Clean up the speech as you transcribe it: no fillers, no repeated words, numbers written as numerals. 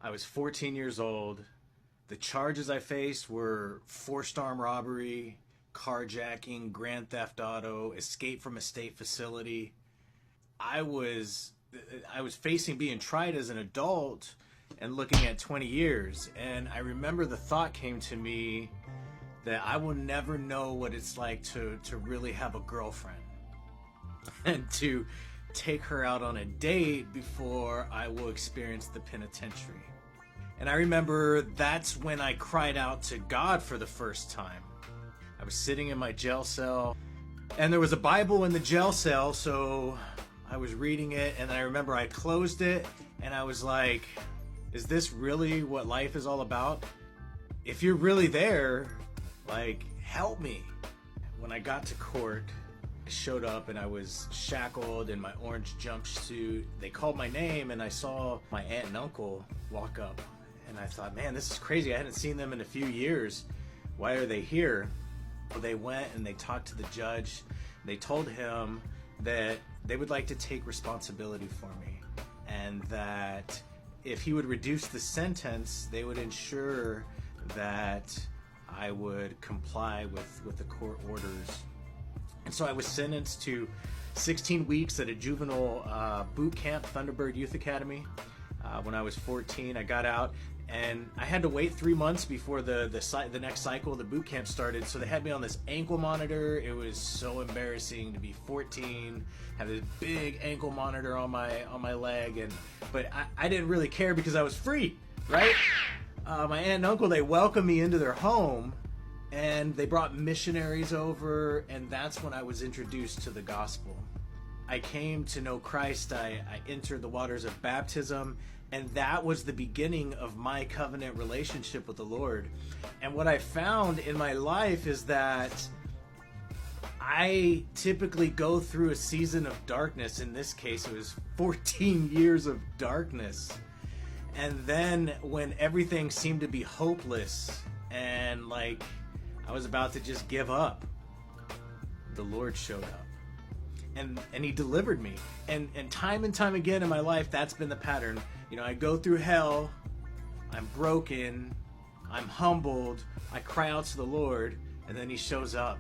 I was 14 years old. The charges I faced were forced armed robbery, carjacking, grand theft auto, escape from a state facility. I was I was facing being tried as an adult and looking at 20 years. And I remember the thought came to me that I will never know what it's like to really have a girlfriend and to take her out on a date before I will experience the penitentiary. And I remember that's when I cried out to God for the first time. I was sitting in my jail cell, and there was a Bible in the jail cell, so I was reading it, and I remember I closed it, and I was like, is this really what life is all about? If you're really there, like, help me. When I got to court, I showed up and I was shackled in my orange jumpsuit. They called my name, and I saw my aunt and uncle walk up. And I thought, man, this is crazy. I hadn't seen them in a few years. Why are they here? Well, they went and they talked to the judge. They told him that they would like to take responsibility for me, and that if he would reduce the sentence, they would ensure that I would comply with the court orders. And so I was sentenced to 16 weeks at a juvenile boot camp, Thunderbird Youth Academy. When I was 14, I got out, and I had to wait 3 months before the next cycle, the boot camp, started. So they had me on this ankle monitor. It was so embarrassing to be 14, have this big ankle monitor on my leg, but I didn't really care because I was free, right? My aunt and uncle, they welcomed me into their home, and they brought missionaries over, and that's when I was introduced to the gospel. I came to know Christ. I entered the waters of baptism, and that was the beginning of my covenant relationship with the Lord. And what I found in my life is that I typically go through a season of darkness. In this case, it was 14 years of darkness. And then when everything seemed to be hopeless and like I was about to just give up, the Lord showed up. And he delivered me. And time again in my life, that's been the pattern. You know, I go through hell, I'm broken, I'm humbled, I cry out to the Lord, and then he shows up.